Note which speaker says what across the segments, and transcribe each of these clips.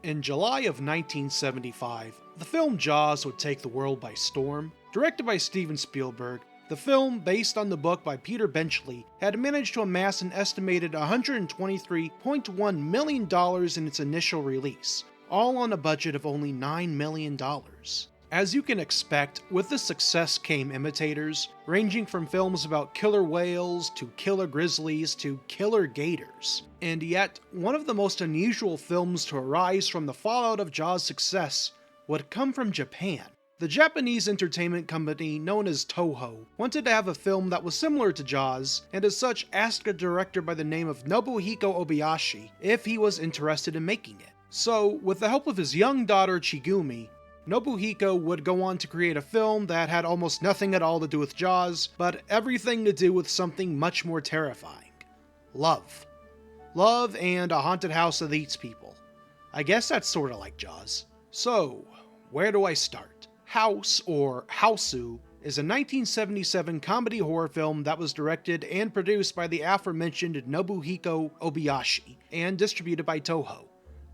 Speaker 1: In July of 1975, the film Jaws would take the world by storm. Directed by Steven Spielberg, the film, based on the book by Peter Benchley, had managed to amass an estimated $123.1 million in its initial release, all on a budget of only $9 million. As you can expect, with the success came imitators, ranging from films about killer whales to killer grizzlies to killer gators. And yet, one of the most unusual films to arise from the fallout of Jaws' success would come from Japan. The Japanese entertainment company known as Toho wanted to have a film that was similar to Jaws, and as such asked a director by the name of Nobuhiko Obayashi if he was interested in making it. So, with the help of his young daughter Chigumi, Nobuhiko would go on to create a film that had almost nothing at all to do with Jaws, but everything to do with something much more terrifying. Love. Love and a haunted house that eats people. I guess that's sorta like Jaws. So, where do I start? House, or Hausu, is a 1977 comedy horror film that was directed and produced by the aforementioned Nobuhiko Obayashi, and distributed by Toho.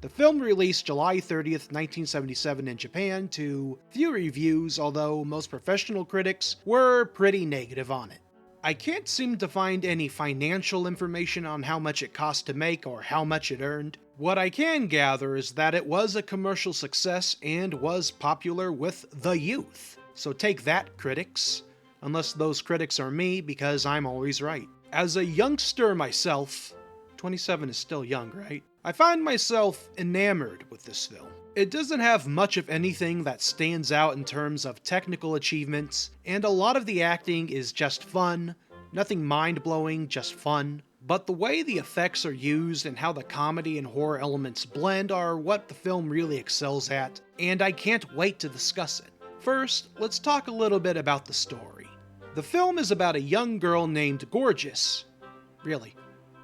Speaker 1: The film released July 30th, 1977 in Japan to few reviews, although most professional critics were pretty negative on it. I can't seem to find any financial information on how much it cost to make or how much it earned. What I can gather is that it was a commercial success and was popular with the youth. So take that, critics. Unless those critics are me, because I'm always right. As a youngster myself, 27 is still young, right? I find myself enamored with this film. It doesn't have much of anything that stands out in terms of technical achievements, and a lot of the acting is just fun, nothing mind-blowing, just fun. But the way the effects are used and how the comedy and horror elements blend are what the film really excels at, and I can't wait to discuss it. First, let's talk a little bit about the story. The film is about a young girl named Gorgeous,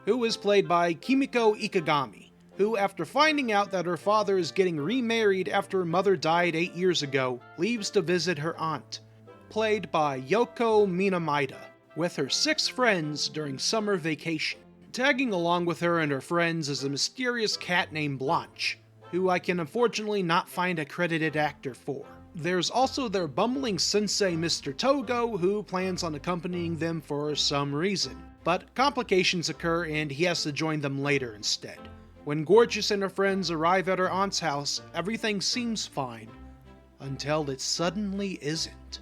Speaker 1: who is played by Kimiko Ikegami, who, after finding out that her father is getting remarried after her mother died 8 years ago, leaves to visit her aunt, played by Yoko Minamida, with her 6 friends during summer vacation. Tagging along with her and her friends is a mysterious cat named Blanche, who I can unfortunately not find a credited actor for. There's also their bumbling sensei Mr. Togo, who plans on accompanying them for some reason. But complications occur and he has to join them later instead. When Gorgeous and her friends arrive at her aunt's house, everything seems fine. Until it suddenly isn't.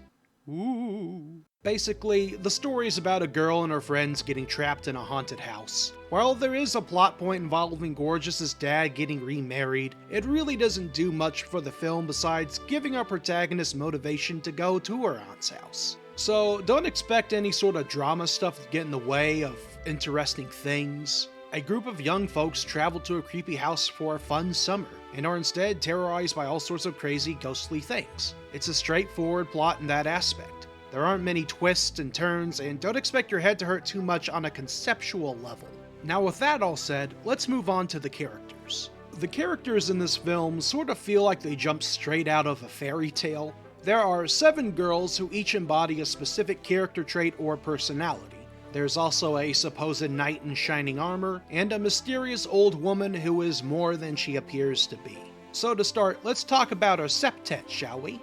Speaker 1: Ooh. Basically, the story is about a girl and her friends getting trapped in a haunted house. While there is a plot point involving Gorgeous's dad getting remarried, it really doesn't do much for the film besides giving our protagonist motivation to go to her aunt's house. So don't expect any sort of drama stuff to get in the way of interesting things. A group of young folks travel to a creepy house for a fun summer, and are instead terrorized by all sorts of crazy ghostly things. It's a straightforward plot in that aspect. There aren't many twists and turns, and don't expect your head to hurt too much on a conceptual level. Now with that all said, let's move on to the characters. The characters in this film sort of feel like they jump straight out of a fairy tale. There are 7 girls who each embody a specific character trait or personality. There's also a supposed knight in shining armor, and a mysterious old woman who is more than she appears to be. So to start, let's talk about our septet, shall we?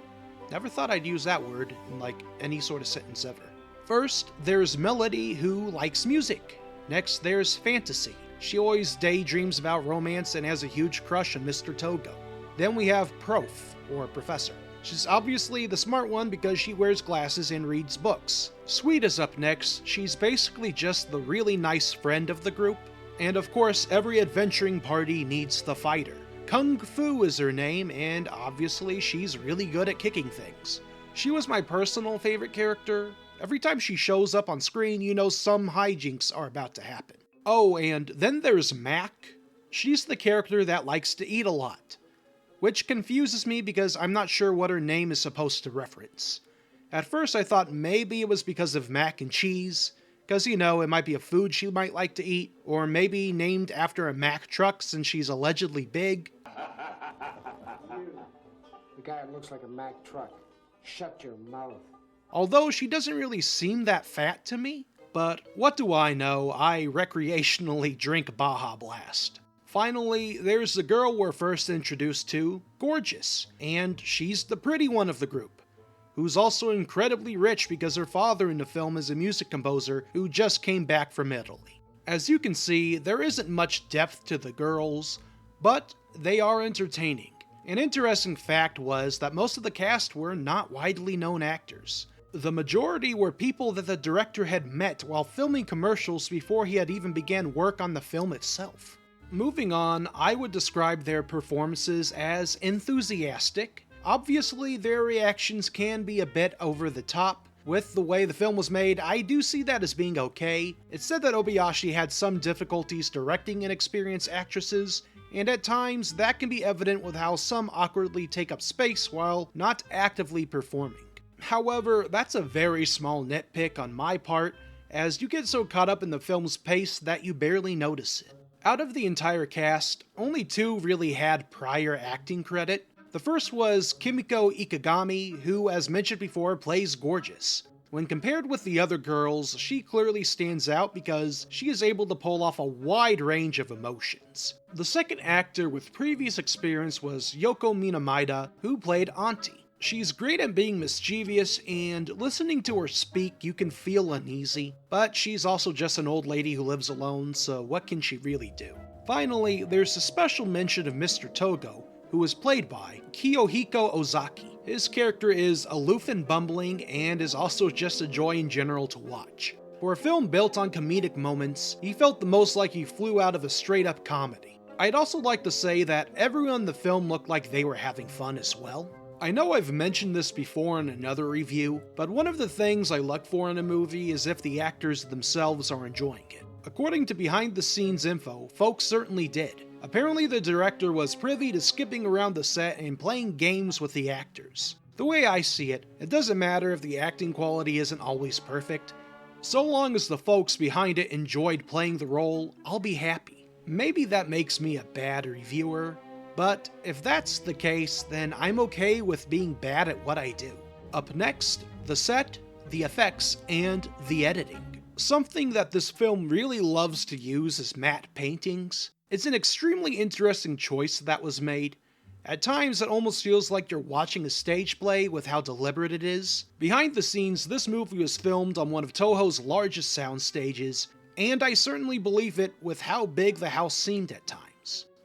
Speaker 1: Never thought I'd use that word in any sort of sentence ever. First, there's Melody, who likes music. Next, there's Fantasy. She always daydreams about romance and has a huge crush on Mr. Togo. Then we have Prof, or Professor. She's obviously the smart one because she wears glasses and reads books. Sweet is up next. She's basically just the really nice friend of the group. And of course, every adventuring party needs the fighter. Kung Fu is her name, and obviously she's really good at kicking things. She was my personal favorite character. Every time she shows up on screen, you know some hijinks are about to happen. Oh, and then there's Mac. She's the character that likes to eat a lot, which confuses me because I'm not sure what her name is supposed to reference. At first I thought maybe it was because of mac and cheese, because it might be a food she might like to eat, or maybe named after a Mack truck since she's allegedly big.
Speaker 2: The guy that looks like a Mack truck. Shut your mouth.
Speaker 1: Although she doesn't really seem that fat to me, but what do I know, I recreationally drink Baja Blast. Finally, there's the girl we're first introduced to, Gorgeous, and she's the pretty one of the group, who's also incredibly rich because her father in the film is a music composer who just came back from Italy. As you can see, there isn't much depth to the girls, but they are entertaining. An interesting fact was that most of the cast were not widely known actors. The majority were people that the director had met while filming commercials before he had even began work on the film itself. Moving on, I would describe their performances as enthusiastic. Obviously, their reactions can be a bit over the top. With the way the film was made, I do see that as being okay. It's said that Obayashi had some difficulties directing inexperienced actresses, and at times that can be evident with how some awkwardly take up space while not actively performing. However, that's a very small nitpick on my part, as you get so caught up in the film's pace that you barely notice it. Out of the entire cast, only 2 really had prior acting credit. The first was Kimiko Ikegami, who, as mentioned before, plays Gorgeous. When compared with the other girls, she clearly stands out because she is able to pull off a wide range of emotions. The second actor with previous experience was Yoko Minamida, who played Auntie. She's great at being mischievous, and listening to her speak you can feel uneasy, but she's also just an old lady who lives alone, so what can she really do? Finally, there's a special mention of Mr. Togo, who is played by Kiyohiko Ozaki. His character is aloof and bumbling, and is also just a joy in general to watch. For a film built on comedic moments, he felt the most like he flew out of a straight-up comedy. I'd also like to say that everyone in the film looked like they were having fun as well. I know I've mentioned this before in another review, but one of the things I look for in a movie is if the actors themselves are enjoying it. According to behind-the-scenes info, folks certainly did. Apparently the director was privy to skipping around the set and playing games with the actors. The way I see it, it doesn't matter if the acting quality isn't always perfect. So long as the folks behind it enjoyed playing the role, I'll be happy. Maybe that makes me a bad reviewer, but if that's the case, then I'm okay with being bad at what I do. Up next, the set, the effects, and the editing. Something that this film really loves to use is matte paintings. It's an extremely interesting choice that was made. At times, it almost feels like you're watching a stage play with how deliberate it is. Behind the scenes, this movie was filmed on one of Toho's largest sound stages, and I certainly believe it with how big the house seemed at times.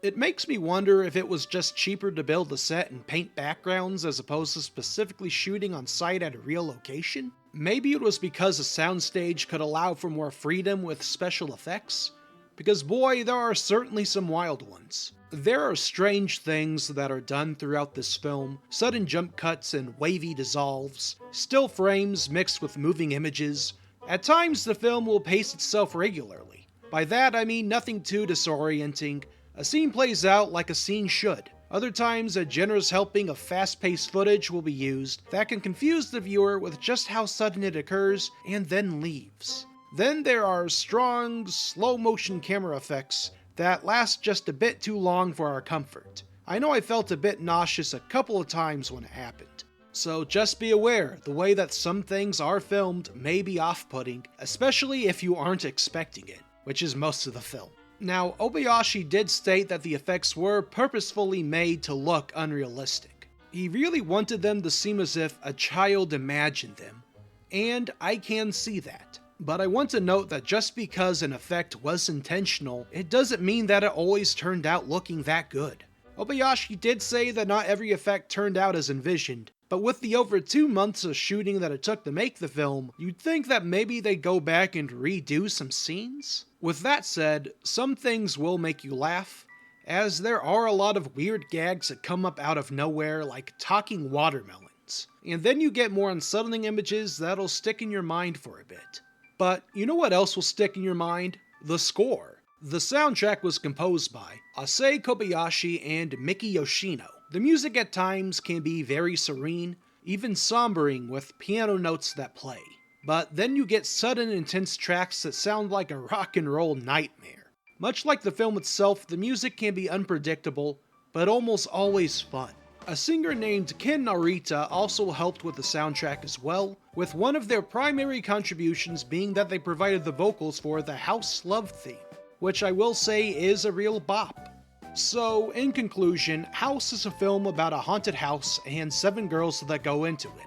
Speaker 1: It makes me wonder if it was just cheaper to build a set and paint backgrounds as opposed to specifically shooting on site at a real location? Maybe it was because a soundstage could allow for more freedom with special effects? Because boy, there are certainly some wild ones. There are strange things that are done throughout this film, sudden jump cuts and wavy dissolves, still frames mixed with moving images. At times the film will pace itself regularly. By that I mean nothing too disorienting. A scene plays out like a scene should. Other times, a generous helping of fast-paced footage will be used that can confuse the viewer with just how sudden it occurs and then leaves. Then there are strong, slow-motion camera effects that last just a bit too long for our comfort. I know I felt a bit nauseous a couple of times when it happened. So just be aware, the way that some things are filmed may be off-putting, especially if you aren't expecting it, which is most of the film. Now, Obayashi did state that the effects were purposefully made to look unrealistic. He really wanted them to seem as if a child imagined them, and I can see that. But I want to note that just because an effect was intentional, it doesn't mean that it always turned out looking that good. Obayashi did say that not every effect turned out as envisioned, but with the over 2 months of shooting that it took to make the film, you'd think that maybe they'd go back and redo some scenes? With that said, some things will make you laugh, as there are a lot of weird gags that come up out of nowhere, like talking watermelons. And then you get more unsettling images that'll stick in your mind for a bit. But you know what else will stick in your mind? The score. The soundtrack was composed by Issei Kobayashi and Miki Yoshino. The music at times can be very serene, even sombering with piano notes that play. But then you get sudden intense tracks that sound like a rock and roll nightmare. Much like the film itself, the music can be unpredictable, but almost always fun. A singer named Ken Narita also helped with the soundtrack as well, with one of their primary contributions being that they provided the vocals for the House Love theme, which I will say is a real bop. So, in conclusion, House is a film about a haunted house and 7 girls that go into it.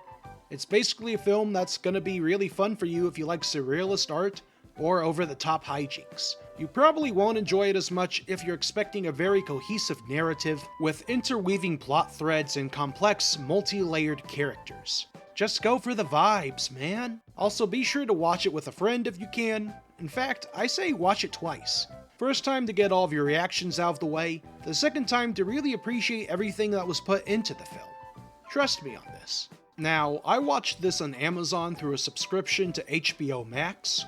Speaker 1: It's basically a film that's gonna be really fun for you if you like surrealist art or over-the-top hijinks. You probably won't enjoy it as much if you're expecting a very cohesive narrative with interweaving plot threads and complex, multi-layered characters. Just go for the vibes, man. Also, be sure to watch it with a friend if you can. In fact, I say watch it twice. First time to get all of your reactions out of the way, the second time to really appreciate everything that was put into the film. Trust me on this. Now, I watched this on Amazon through a subscription to HBO Max,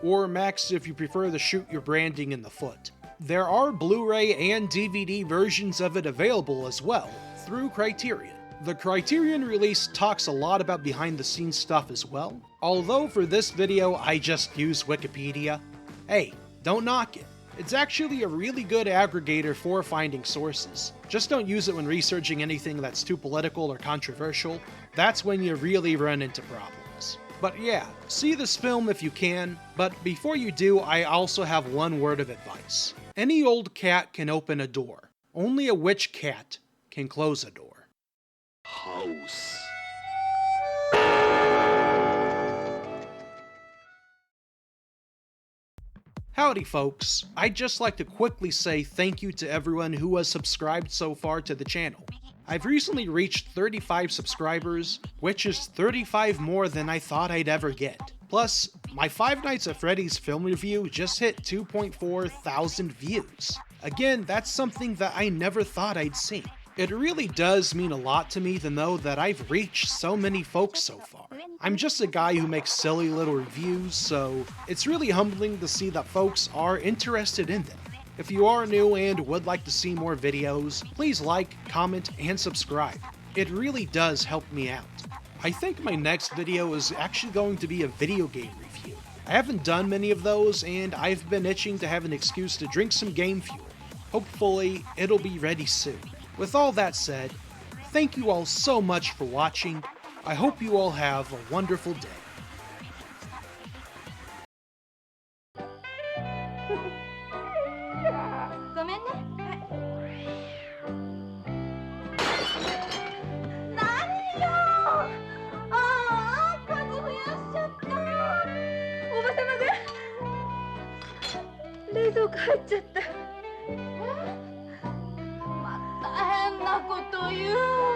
Speaker 1: or Max if you prefer to shoot your branding in the foot. There are Blu-ray and DVD versions of it available as well, through Criterion. The Criterion release talks a lot about behind-the-scenes stuff as well, although for this video I just used Wikipedia. Hey, don't knock it. It's actually a really good aggregator for finding sources. Just don't use it when researching anything that's too political or controversial. That's when you really run into problems. But yeah, see this film if you can, but before you do, I also have one word of advice. Any old cat can open a door. Only a witch cat can close a door.
Speaker 3: House.
Speaker 1: Howdy folks, I'd just like to quickly say thank you to everyone who has subscribed so far to the channel. I've recently reached 35 subscribers, which is 35 more than I thought I'd ever get. Plus, my Five Nights at Freddy's film review just hit 2.4 thousand views. Again, that's something that I never thought I'd see. It really does mean a lot to me to know that I've reached so many folks so far. I'm just a guy who makes silly little reviews, so it's really humbling to see that folks are interested in them. If you are new and would like to see more videos, please like, comment, and subscribe. It really does help me out. I think my next video is actually going to be a video game review. I haven't done many of those, and I've been itching to have an excuse to drink some game fuel. Hopefully, it'll be ready soon. With all that said, thank you all so much for watching. I hope you all have a wonderful day.
Speaker 4: ごめんね。何よ。ああ、数増やしちゃった。おばさまが冷蔵庫入っちゃった。また変なこと言う。